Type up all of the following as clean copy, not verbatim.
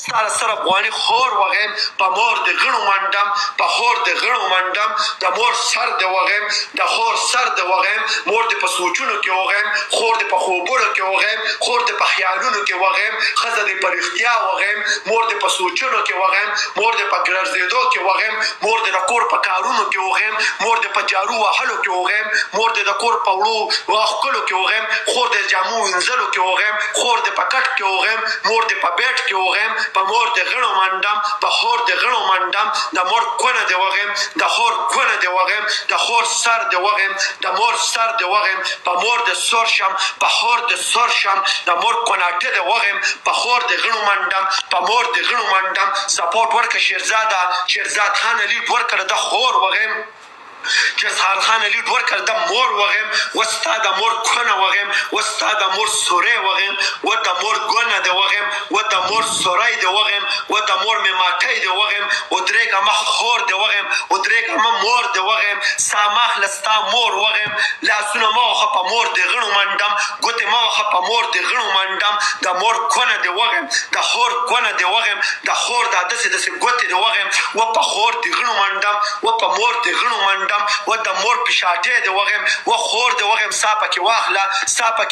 ستاره سره افغاني خور وغیم په مور د غڼو منډم په خور د غڼو منډم د مور سر د وغیم د خور سر د وغیم مور د په سوچونو کې وغیم خور د په خوبونو کې وغیم خور د په خیالونو کې وغیم ښځه د په رښتیا وغیم مور د په سوچونو کې وغیم مور د په ګرځېدو کې وغیم مور د کور په کارونو کې وغیم مور د په جارو وهلو کې وغیم مور د کور په وړو واښکلو کې وغیم خور د جامو وینځلو کې وغیم خور د په کټ کې وغیم مور د په بیټ کې وغیم په مور د غڼو منډم په خور د غڼو منډم د مور کونه د وغیم د خور کونه د وغیم د خور سر د وغیم د مور سر د وغیم په مور د سور شم په خور د سور شم د مور کوناټه د وغیم په خور د غڼو منډم په مور د غڼو منډم سپورټ ورکه شیرزاد خان علي ورکړه د خور وغیم چې سهار خان علي ورکړه د مور وغیم وستا د مور کونه وغیم وستا د مور سورې وغیم و د مور ګونه د وغیم و د مور سورای د وغیم و د مور میماټۍ د وغیم و درېږه مخ خور د وغیم و درېږه مور د وغیم ساماخ لستا مور وغیم لاسونه مه وخه په مور د غڼو منډم ګوتې مه وخه په مور د غڼو منډم د مور کونه د وغیم د خور کونه د وغیم د خور دا داسې ګوتې د وغیم و په خور د غڼو منډم و په مور د غڼو منډم و د مور پیشاټې د وغیم و خور د وغیم سا پکې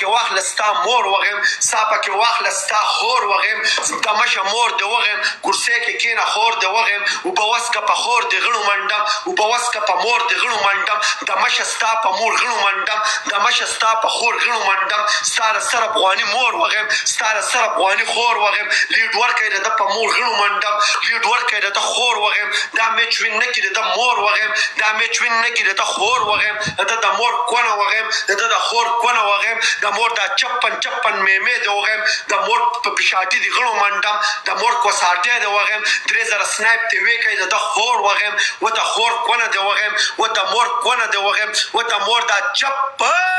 واخله ستا مور وغیم سا پکې واخله ستا خور وغیم د مشه مور د وغیم کرسۍ کې کېنه خور د وغیم اوبه وڅکه په خور د غڼو منډم اوبه وڅکه په مور د غڼو منډم د مشه ستا په مور غڼو منډم د مشه ستا په خور غڼو منډم ستا له سره افغاني مور وغیم ستا له سره افغاني خور وغیم لیډ ورکړی د په مور غڼو منډم لیډ ورکړی د خور وغیم دا میچ وین نه کړي د مور وغیم دا میچ وین نه کړي د خور وغیم د مور کونه وغیم د خور کونه وغیم د مور دا چپن میمې د وغیم د مور په پیشاټي د غڼو منډم د مور کوساټې د وغیم 3000 سنایپ ته وی کوي د خور وغیم و د خور کونه د وغیم و د مور کونه د وغیم و د مور دا چپن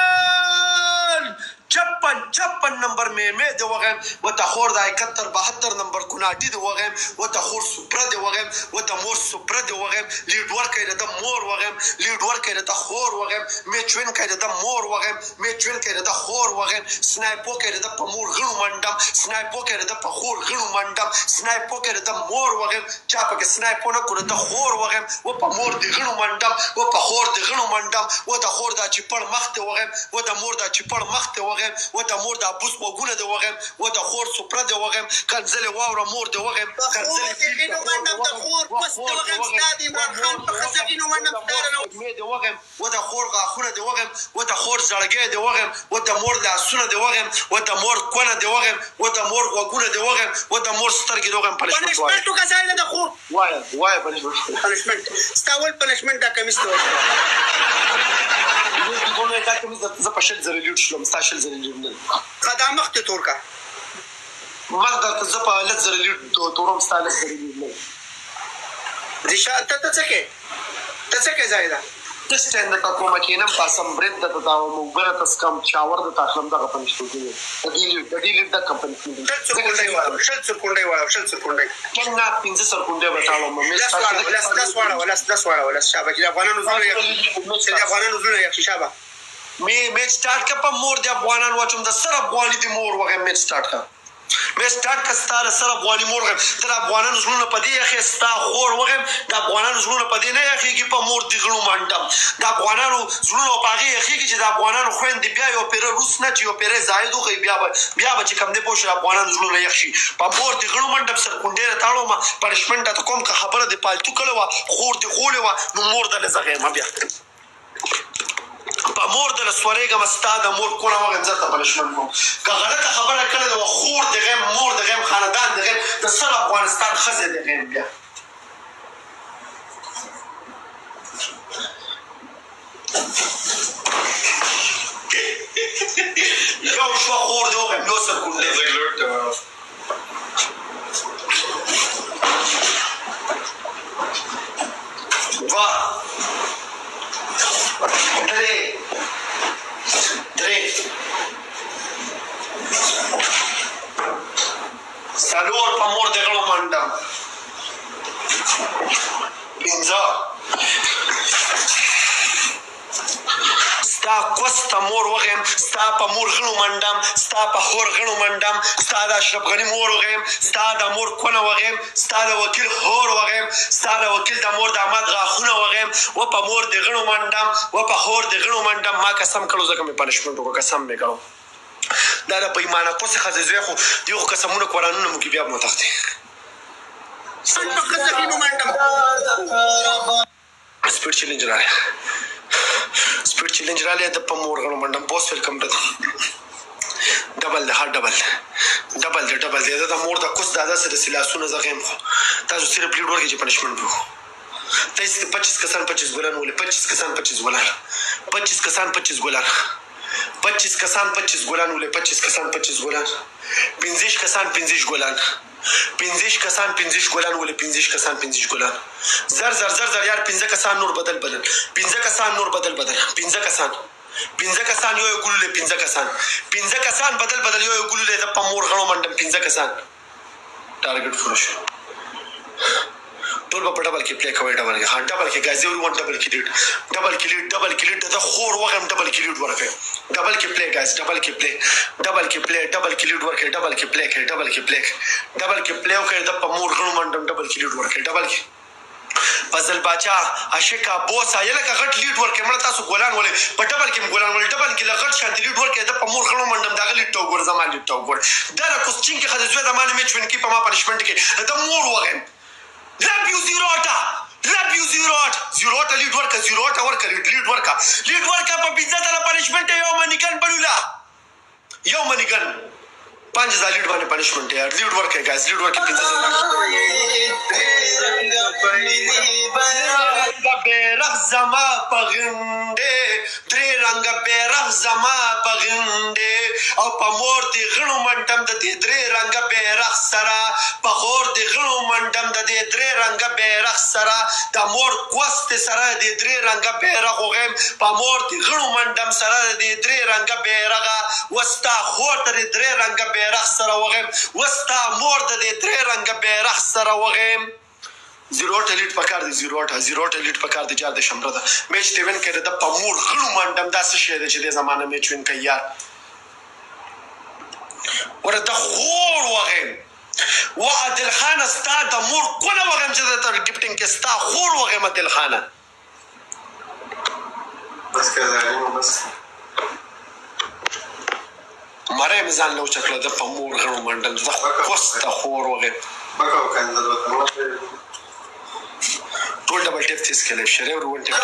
نمبر میمې د وغیم و د خور دا 71 نمبر کوناټي د وغیم و د خور سپره د وغیم و د مور سپره د وغیم لیډ ورکړی د مور وغیم لیډ ورکړی د خور وغیم میچ وین کړی د مور وغیم میچ وین کړی د خور وغیم سنایپ وکړی د په مور غڼو منډم سنایپ وکړی د په خور غڼو منډم سنایپ وکړی د مور وغیم چا پکې سنایپ ونه کړو د خور وغیم و په مور د غڼو منډم و په خور د غڼو منډم و د خور دا چپړ مخ ته وغیم و د مور دا چپړ مخ ته وغیم و د مور دا بوس وګونه د وغیم و د خور سپره د وغیم کنځلې واوره مور د وغیم کنځلې منډم د خور پس د وغیم ستا د عمران خان په خزقینو منډم ستا د وغیم و د خور غاښونه د وغیم و د خور زړګی د وغیم و د مور لاسونه د وغیم و د مور کونه د وغیم و د مور غوږونه د وغیم و د مور سترګې د وغیم پنشمنټ وایي د خور وایه پنشمنټ ستا ول پنشمنټ دا کمیس ته دا کمیس زه په 60 زره لیډ شلم ستا 60 زره لیډ نه دا مخ ته تور کا مخ درته زه په 10 زره لیډ تورم ستا 10 زره لیډ نه دیشا ته څه کې ځای ده ته سټینډ ته کومه کېنم پاسم برید ته دا موبره تسکم چاور د تاخلم دغه پنځه کېږي د دې لیډ د کمپنی شل سکونډي کله 15 سکونډي وټاړم مې 10 واړه شابه کې افغانانو زونه یې شابه مې سٹارټ کړ په مور د افغانانو وچم د سر افغاني د مور وغه مې سٹارټ کړ مې سٹارټ کړ ستاره سر افغاني مور وغه د افغانانو زونه په دې اخی ستا خور وغه د افغانانو زونه په دې نه اخیږي په مور د غړو منډم د افغانانو زونه په هغه اخیږي چې د افغانانو خويند بیا یو پیر روس نه چې یو پیر زاید خو بیا چې کم نه پوښ افغانانو زونه یخ شي په مور د غړو منډم سر کونډه تاړو ما پنشمنټ ته کوم خبره د پالتو کړو خور د خولې وا نو مور د لزغه ما بیا په مور د لسورېګه مستا د مور کونه وغه ځته پنشمنټ کوم که غلطه خبره کړې د خور د غیم مور د غیم خاندان د غیم د سر افغانستان خزه د غیم بیا یو شو خور د غیم یو سر کونډه سالور په مور د غړو منډم پنځه ستا کوس ته مور وغیم ستا په مور غڼو منډم ستا په خور غڼو منډم ستا د اشرف غني مور وغیم ستا د مور کونه وغیم ستا د وکیل خور وغیم ستا د وکیل د مور د احمد غاښونه وغیم و په مور د غڼو منډم و په خور د غڼو منډم ما قسم کړو ځکه مې پنشمنټ وکړو قسم مې کړو دا د پیمانه کوسې ښځې زوی خو دې خو قسمونه قرآنونه مو کې بیا به مو تښتي سپیډ چیلنج راغی سپیډ چیلنج راغلی د په مور غڼو منډم بوس ویلکم ډبل دی هر ډبل دی د مور د کوس دادا سره داسې لاسونه زه غیم خو تاسو صرف لیډ ورکړئ چې پنشمنټ وکړو ته 25 کسان 25 ګلان ولې 25 کسان 25 ګلان 25 کسان 25 ګلان 25 کسان 25 ګلان ولې 25 کسان 25 ګلان 50 کسان 50 ګلان 50 کسان 50 ګلان ولې 50 کسان 50 ګلان زر یار 15 کسان نور بدل 15 کسان نور بدل 15 کسان یو ګلولې 15 کسان بدل یو ګلولې د پمور غړو منډم 15 کسان ټارګټ فروش ټول په ډبل کې پلی کوي ډبل کې غازی ور وان ډبل کې لیډ د خور وغم ډبل کې لیډ ورکړي ډبل کې پلی غاز ډبل کې لیډ ورکړي ډبل کې پلی وکړي د پمور غړو منډم ډبل کې لیډ ورکړي ډبل کې فضل باچا عاشقا بوسا یلکه غټ لیډ ورکړي مړه تاسو ګولان ولې په ډبل کې لغټ شانتي لیډ ورکړي د پمور غړو منډم داغه لیډ ټوګور زمان لیډ ټوګور دا کوسچین کې خدای زوی د مان میچ ون کې په ما پنشمنت کې د مور وغم لب یو زیروټا لیډ ورکا لیډ ورکا په 15 تر پنشمنت یو منیګن 5000 لیډ باندې پنشمنت یار لیډ ورکا غاز لیډ ورکا 15 بیرغ زما پغنده درې رنگ بیرغ زما پغنده او په مور دی غنو منډم د دې درې رنگ بیرغ سره په خور دی غنو منډم د دې درې رنگ بیرغ سره د مور کوست سره د درې رنگ بیرغ وغم په مور دی غنو منډم سره د دې درې رنگ بیرغ وستا خور د درې رنگ بیرغ سره وغم وستا مور د دې درې رنگ بیرغ سره وغم زیروټ لیډ پکار دی زیروټ لیډ پکار دی جار د شمره ده میچ تی وین کړه د پمور غړو منډم داسې شی دی چې د زمانه میچ وین کوي یار ورته خور وغم و عادل خان استا د مور کله وغم چې د گیفټینګ کې استا خور وغم عادل خان بس کړه مره میزان لو چکله د پمور غړو منډم د کوست خور وغم بکاو کنده ټول ډبل ټیپ تیز کله شری ور ون ټیپ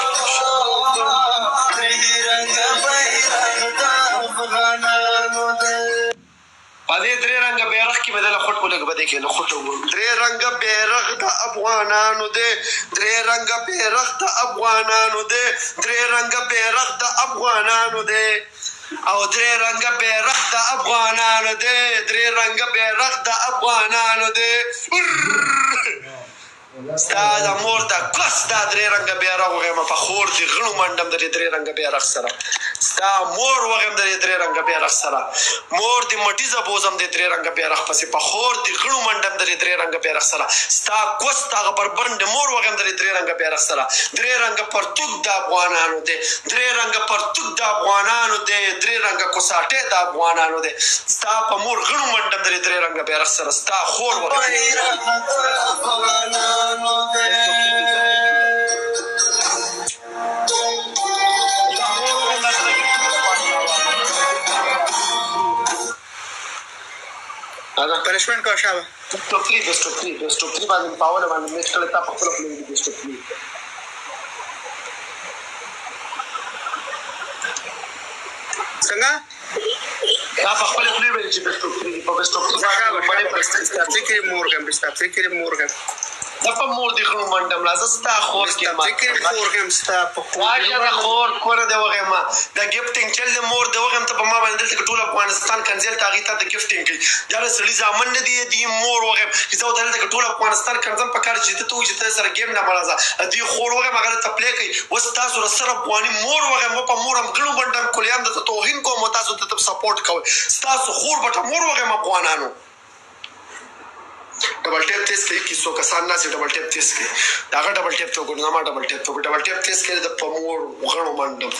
پدې درې رنگ بیرغ کې بدل خټ کو لګ بده کې نو خټو درې رنگ بیرغ د افغانانو دې درې رنگ بیرغ د افغانانو دې درې رنگ بیرغ د افغانانو دې او درې رنگ بیرغ د افغانانو دې درې رنگ بیرغ د افغانانو دې ستا د مور د کس دا درې رنګه بیرغ وغیم په خور د غړو منډم د درې رنګه بیرغ سره ستا مور وغیم د درې رنګه بیرغ سره مور د مټیزه بوزم د درې رنګه بیرغ پسې په خور د غړو منډم د درې رنګه بیرغ سره ستا کوس تاغه پر بند مور وغیم د درې رنګه بیرغ سره درې رنګه پرتګ د افغانانو دي درې رنګه پرتګ د افغانانو دي درې رنګه کوساټه د افغانانو دي ستا په مور غړو منډم د درې رنګه بیرغ سره ستا خور وغیم پنشمنٹ کا شابه بیسٹ آف 3 باندې پاول باندې میچ کله تا په خپل پلی بیسٹ آف 3 څنګه تا په خپل پلی بیسٹ آف 3 په بیسٹ آف 3 باندې فکر مورګن د په مور دی غړو منډم لازم ستا خور کې ما فکر مورګن ستا په واجه د خور کور دی وغه ما د گیفټینګ چل د مور دی وغه ته په ما باندې ټول افغانستان کنځل تاغي ته د گیفټینګ کې دا سړي ځامن نه دی مور وغه چې زه دلته ټول افغانستان کنځم په کار چې ته چې ته سره گیم نه مرزه دی خور وغه مګر ته پلی کوي وستا سره سره افغاني مور وغه په مور هم غړو منډم کولیان د توهین کوم تاسو ته سپورټ کوي تاسو خور بټه مور وغه افغانانو ډبل ټیپ تیز کوي کې څو کسان ناسي ډبل ټیپ تیز کوي هغه ډبل ټیپ ته وګورئ ما ډبل ټیپ ته وګورئ ډبل ټیپ تیز کوي د په مور غړو منډم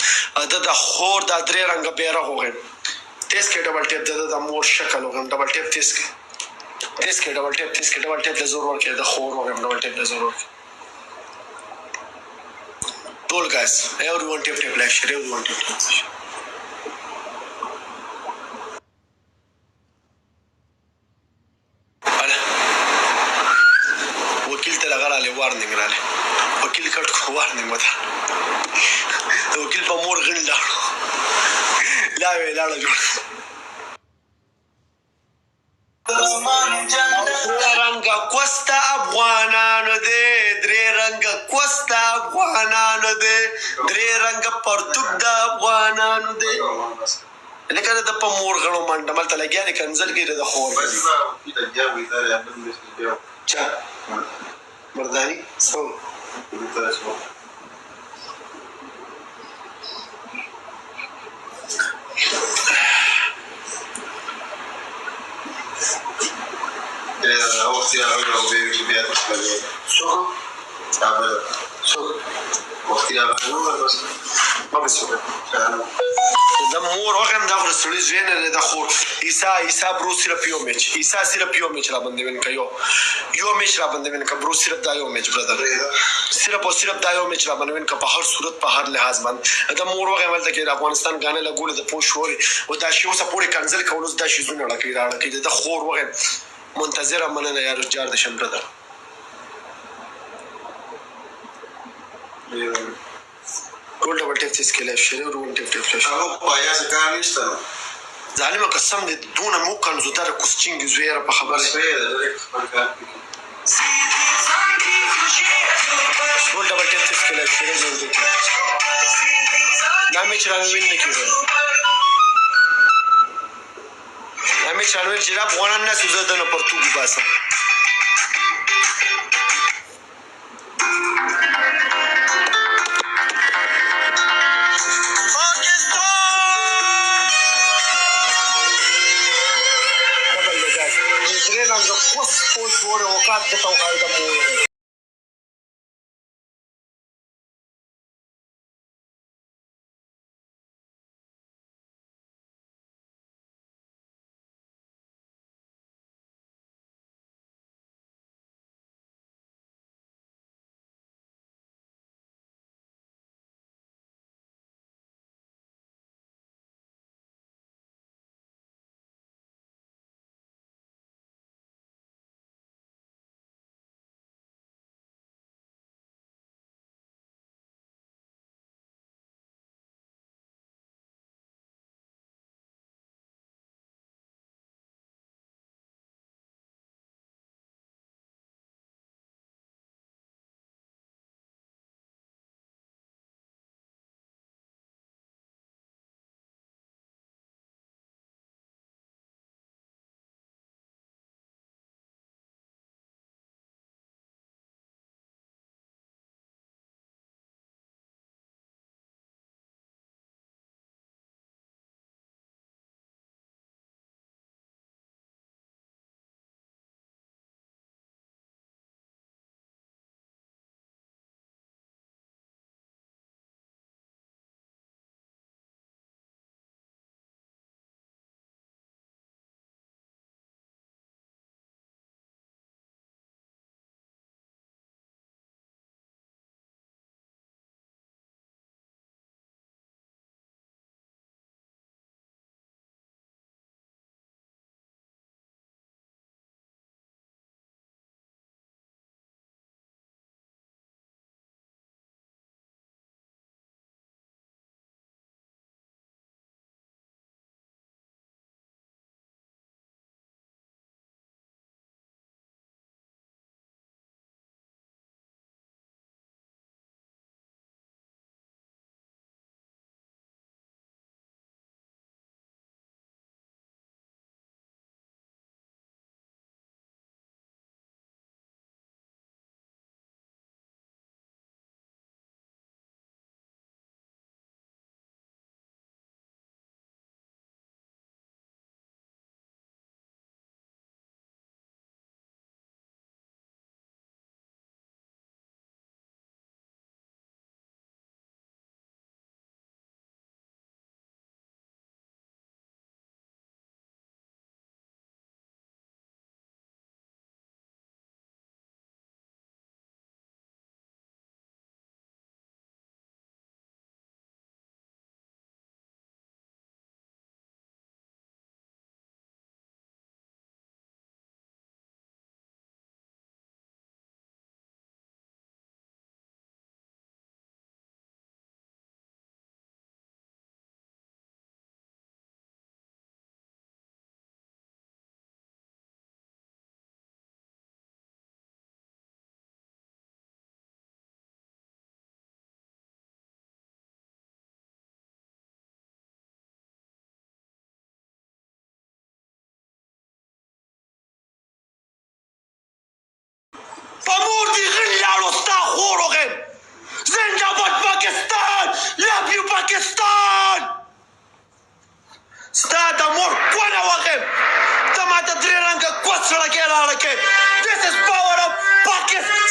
د خور د درې رنګه بیرغ وغیم تیز کوي ډبل ټیپ د مور شکل وغیم ډبل ټیپ تیز کوي تیز کوي ډبل ټیپ تیز کوي ډبل ټیپ له زور ورکوي د خور وغیم ډبل ټیپ له زور ورکوي ټول guys everyone tap tap like share everyone tap tap وکیل ته لغراله وارننګ راله وکیل کټ کو وارننګ وته وکیل په مور غن لاړو لا وی لاړو جوړ درې رنګه کوستا افغانانو دې درې رنګه کوستا افغانانو دې درې رنګه پرتګ د افغانانو دې لکه د په مور غړو منډه ملته لګیا دي کنزل کې د خور چا مردانی سو وقتی آقای رو بیایی که بیاد بسید سو تعبیره سو وقتی آقای رو بسید ما بسید د مور وغم دا خو سړی زین نه د خور عیسی برو صرف یو میچ عیسی صرف یو میچ را باندې وین کيو یو میچ را باندې وین ک برو صرف دا یو میچ برادر صرف او صرف دا یو میچ را باندې وین ک په هر صورت په هر لحاظ باندې د مور وغم ولته کې افغانستان غانه لګول د پوښوري او دا شی اوسه پوری کنزل کولو دا شی زونه راکې راکې د خور وغم منتظر مننه یار جار د شم برادر ټول ډبل ټیپ تیز کله شری ورو ټیپ ټیپ شو هغه پایا څه کار نشته ظالم قسم دې دونه مو کنزو تر کوسچینګ زویره په خبره ټول ډبل ټیپ تیز کله شری ورو ټیپ نامې چرانه وین نه کیږي نامې چرانه چې را افغانان نه سوزه نه پرتګو باسه Pois foram o caso de tal raio da moura. ستا د مور کونه وغیم ته ماته درې رنګه کوڅ سړکې راړه کې This is power of Pakistan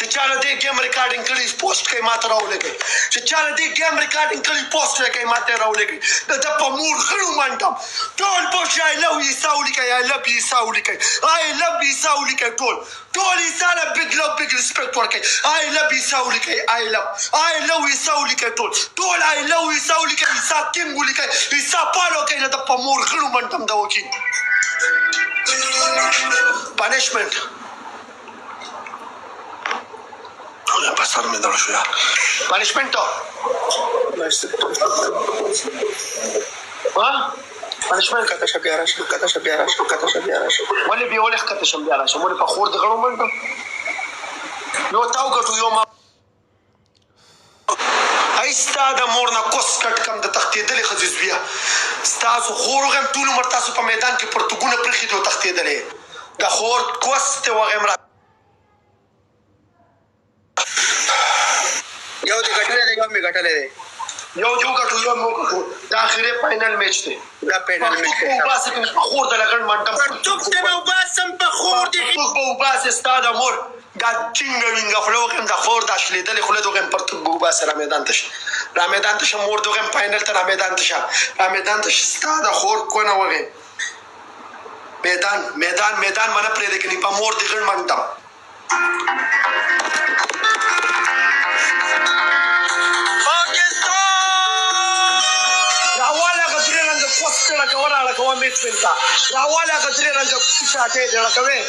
چې چا له دې ګیم ریکارډینګ کړي پوسټ کوي ماته راولګي چې چا له دې ګیم ریکارډینګ کړي پوسټ کوي ماته راولګي د په مور غړو منډم ټول پوښ آی لو عیسی ولیکي آی لو عیسی ولیکي آی لو عیسی ولیکي ټول عیسی له بګ لو بګ ریسپیکټ ورکي آی لو عیسی ولیکي آی لو عیسی ولیکي ټول آی لو عیسی ولیکي عیسی کینګ ولیکي عیسی پالو کوي د په مور غړو منډم دا وکی پنیشمنت Hola, pasarme de la ciudad. Punishment. ¿Ah? Punishment. کته شبیاره شو ولې به ولې کته شبیاره شو مونږ په خور د غړو منډم یو تاو غټو یو ما ایستا د مور نه کوس کټ کم د تختیدلې خزیزبیا ستاسو خورغم ټول عمر تاسو په میدان کې پرتګونه پرخې دوه تختیدلې د خور کوس ته وغم یو دې ګټلې دی یو مې ګټلې دی یو ګټو یو مو ګټو دا اخیری فائنل میچ دی دا فائنل میچ دی باسه کې خور د لګن منډم پرتوک ته نو باسم په خور دی په باسه ستاده مور دا چینګ وینګ فلوګم دا خور د شلیدل خو له دوغم پرتوک بو باسه را میدان ته مور دوغم فائنل ته را میدان ته ستاده خور کونه وغه میدان منه پرې د کني په مور د غن منډم کوستړه کوراله کوه میټ پنتا راواله غدري رنګ شاته دې راکوي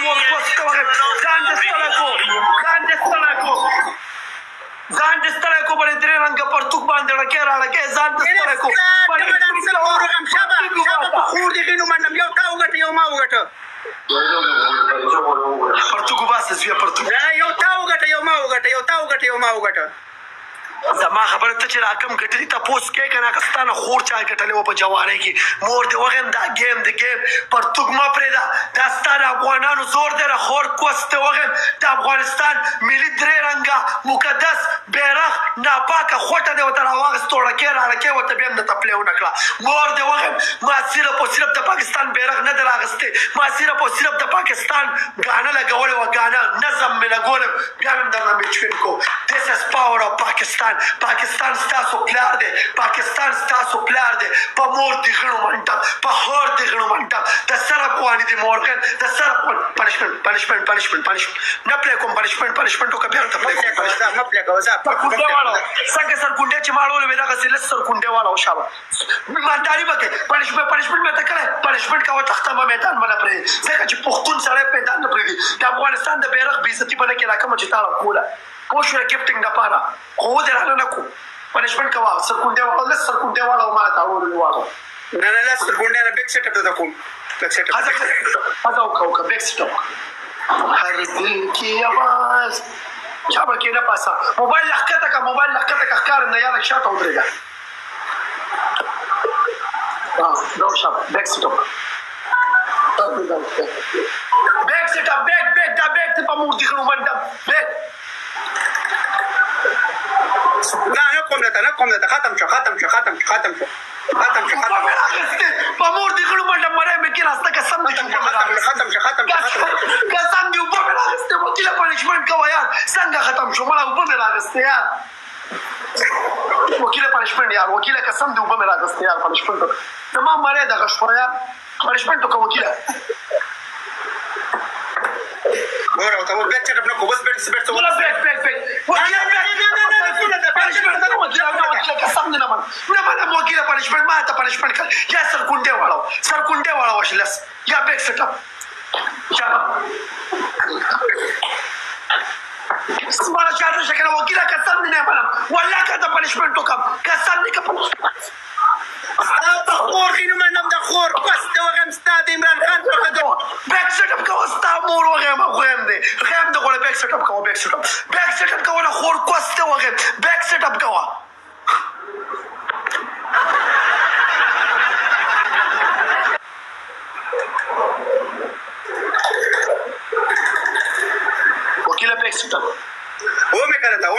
مور کوسته وغه ځان د ستړی کو باندې درې رنګ پرتوک باندې راکې ځان د ستړی کو خور دې غینو منډم یو تا وګټه یو ما وګټه پرتوک باسه زوی پرتوک یو تا وګټه یو ما وګټه زما خبره ته چې راکم ګټلې ته پوس کې کنه کستانه خور چا ګټلې و په جواره کې مور دی وغم دا گیم پرتوک ما پرېدا دا ستاره افغانانو زور دی خور کوسته وغم د افغانستان ملي درې رنګه مقدس بیرغ ناپاکه خوټه دی وتر واغستوړه کې راړکه وته بیم د تپلیو نکړه مور دی وغم ما صرف د پاکستان بیرغ نه دراغسته ما صرف د پاکستان غانا لګول و غانا نظم مې لګول بیا هم درنه میچ کو This is power of Pakistan ستاسو پلار دی پاکستان ستاسو تاسو پلار دی په مور دی غړو منډم په خور دی غړو منډم د سره پوانې دی مورغن د سره پنشمنټ نه پلی کوم پنشمنټ وکړه بیا ورته پلی کوم مه پلی کوه سرکونډې واړو څنګه سرکونډې چې ماړولې وې دغسې لس سرکونډې واړو شابه ایمانداري به کوې پنشمنټ مې ته کړی پنشمنټ کوه تخته به میدان به نه پرېږدي ځکه چې پښتون سړی میدان نه پرېږدي د افغانستان د بیرغ بېعزتي به نه کړې دا کومه چې تا راکوله پوه شوې ګفټینګ دپاره خو ودې رانه نه کړو پنشمنټ کوه سرکونډې واړو لس سرکونډې واړو ما ته اورې واړو نه لس سرکونډې نه بیک سیټ اپ ته کوم بیک سیټ اپ هذا وکړه بیک سیټ اپ هر دل کی आवाज چا به کې نه پاسه موبایل لښکته کا ښکار نه یاره شاته ودرېږه ډور شاپ بیک سیټ اپ بیک سیټ اپ بیک دا بیک ته په مور دي غړو منډم بیک نه کوم نه ختم شو په مور دي غړو منډم مړی مې کېناسته قسم دي ختم شو قسم دي اوبه مې راغستې وکیله پنشمنټ کوه یار څنګه ختم شو مړه اوبه مې راغستې یار وکیله پنشمنټ یار وکیله قسم دي اوبه مې راغستې یار پنشمنټ زما مړی دغه شوه یار پنشمنټ وکړه وکیله ګوره ورته بیک سیټ اپ نه کوو بس بیک قسم دې نه منم وکیله پنشمنټ ما ته پنشمنټ کړ یا سرکونډې واړوه لس یا بیک سیټ اپ سمارا چاته شکل وکیله قسم دې نه منم والله که ته پنشمنټ وکړم قسم دې که د خور خینو منډم د خور بس د وغم ستا د عمران خان په خدمت بیک سیټ اپ کوه ستا مور وغیم دی غیم د غوړه بیک سیټ اپ کوه بیک سیټ اپ کوه نه خور کوسته وغیم بیک سیټ اپ کوه وکیله بیک سیټ اپ वो मैं करता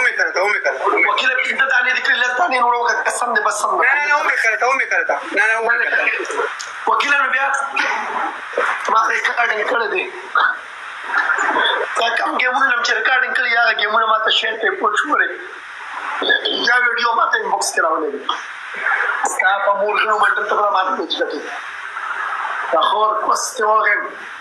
वकील इंटर दाने दिख रही लगता नहीं नोड़ो का कसम ने बस सम ना वो मैं करता वकील ने बिया तुम्हारे रिकॉर्डिंग कर दे क्या काम गेमून नमचे रिकॉर्डिंग कर यार गेमून माता शेयर पे पोस्ट करे या वीडियो माता इनबॉक्स करावले स्टाफ अमूल नो मंडल तक माता पेज करते तखोर कोस्ते वगैरह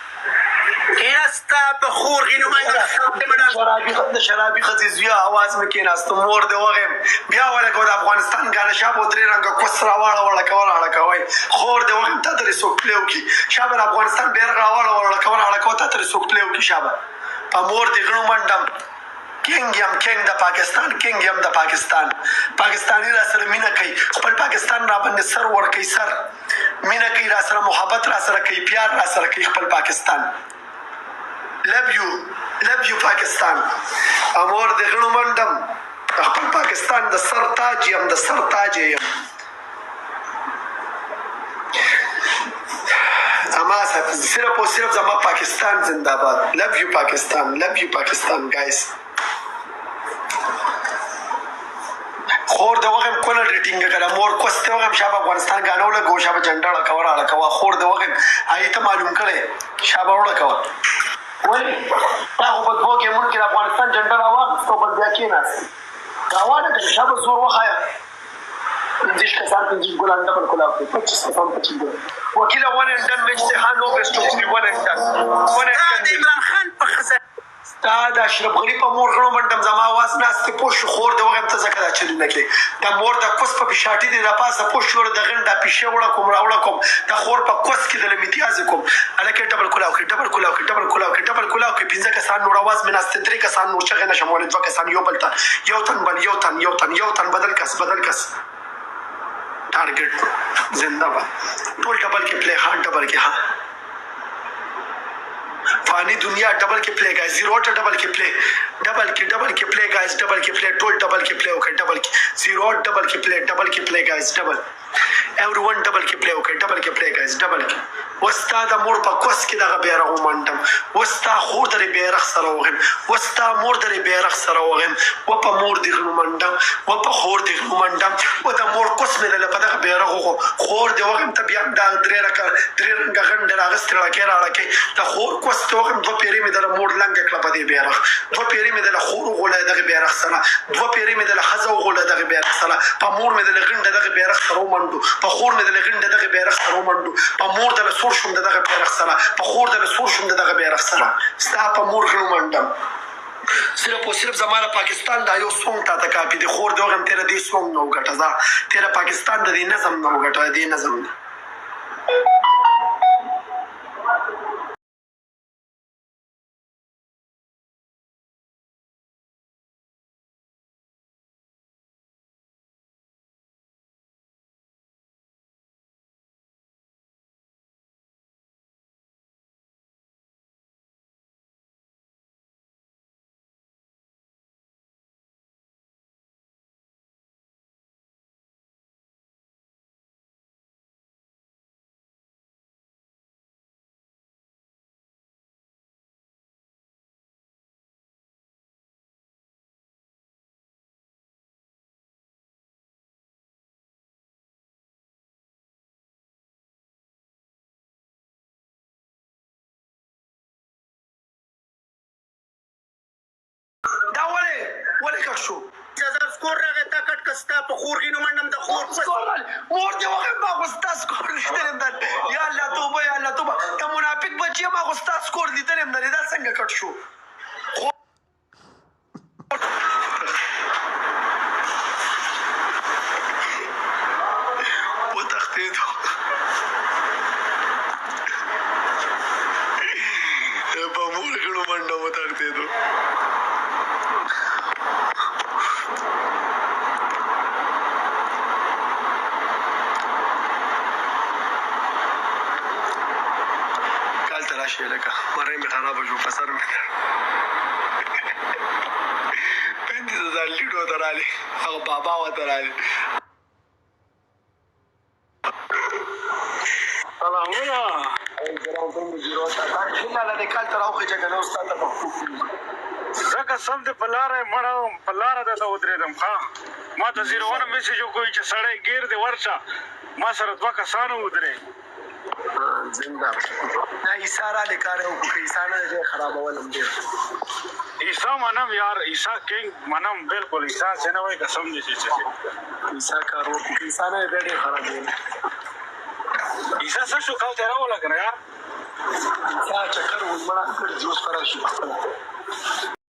کیناستا په خور غینو باندې شرابي خزیزویا आवाज مې کیناستو مور دی وغم بیا ولګو د افغانستان غاړه شابه درې رنګه کوسرا واړه کوي خور دی وغم ته درې سوک پلیو کی شابه افغانستان بیرغ واړه کوي ته درې سوک پلیو کی شابه په مور دی غنو منډم کینګ د پاکستان پاکستانی را سره مینا کوي خپل پاکستان را باندې سر ور کوي سر مینا کوي را سره محبت را سره کوي پیار را سره کوي خپل پاکستان love you پاکستان امور د غنو منډم خپل پاکستان د سر تاج یم اما صرف زما پاکستان زنده باد love you پاکستان guys خور د وغم کول ریټینګ کړه مور کوسته وغم شابه افغانستان غانو له گو شابه جنډا لا کوا خور د وغم ایته معلوم کړي شابه وړه کوا ولی تا خو په دوه ګیمونو کې افغانستان جنډا راوغستو بل بیا کېناست راوانه کړه شابه زور وخایا پنځه کسان پنځه ګلان ډبل کولا 25 کسان 25 ګل وکیل ون اند ډن میچ ته هانو بیسټو ون اند ډن عمران خان په خزر دا د اشرف غنی په مور غړو منډم زما आवाज ناست پوش خور د وغم ته زکه دا چلونه کې د مور د کوس په پښاټي دی را پاسه پوش ور د غنډه پښه وړه کوم د خور په کوس کې د امتیاز کوم الکه ډبل کولاو کې پنځه کسان نور आवाज مناست درې کسان نور چغه نشم ولې دوه کسان یو تن بدل کس ټارګټ زنده باد ټول ډبل کې پلی هارد ډبل کې ها فانی دنیا ڈبل کے پلے گائز زیرو ڈبل کے پلے گائز ڈبل کے پلے ٹول ڈبل کے پلے اوکے ڈبل کے زیرو ڈبل کے پلے گائز ڈبل everyone ډبل کې پلی وکړي ډبل کې پلی گایز ډبل کې وستا د مور په کوس کې دغه بیرغ ومنډم وستا خور درې بیرغ سره وغم وستا مور درې بیرغ سره وغم و په مور دې غنو منډم و په خور دې غنو منډم و د مور کوس مې له په دغه بیرغ وغو خور دې وغم ته بیا دا درې رنګه غنډې راغستې راکې راړکې د خور کوس ته وغم 2 پیرې مې دله موړ لنګه کړه په دې بیرغ 2 پیرې مې دله خور وغوله دغه بیرغ سره 2 پیرې مې دله ښځه وغوله دغه بیرغ سره په مور مې دله غنډه دغه بیرغ سره ومنډو په خور مې دله غنډه دغه بیرغ سره ومنډو په مور دله سور شوم د دغه بیرغ سره په خور دله سور شوم د دغه بیرغ سره ستا په مور غنو منډم صرف او صرف زمانه پاکستان دا یو سونګ تا ته کاپي دي خور دوغم تیرا دی سونګ نو غټه ځا تیرا پاکستان د دې نظم نو غټه دی نظم ولې کټ شو 1000 سکور راغی تا کټ کستا په خور غینو منډم د خور مور دې وغه ما غوستا سکور لیدل یا الله توبه یا الله توبه ته منافق بچي ما غوستا سکور لیدل هم نه دا څنګه کټ شو وتختیدو په مور غړو منډه وتختیدو شي لکه مرې مې خراب شو په سر مې 50,000 لیټو درالي هغه بابا و درالي سلامونه زکه سم دې په لاره مړه په لاره دته ودرېدم ښه ما ته 01 میسج وکړ چې سړی ګیر دې ورشه ما سره 2 کسانو ودرې زنده دا عیسی را لیکاره او که عیسی نه دې خرابولم دې عیسی منم یار عیسی کینګ منم بالکل عیسی څنګه وای قسم دې چې عیسی کار وکړي عیسی نه دې خراب دی عیسی څه شو کال تیرا ولا کنه یار عیسی چکر ومړه کړ جوس خراب شو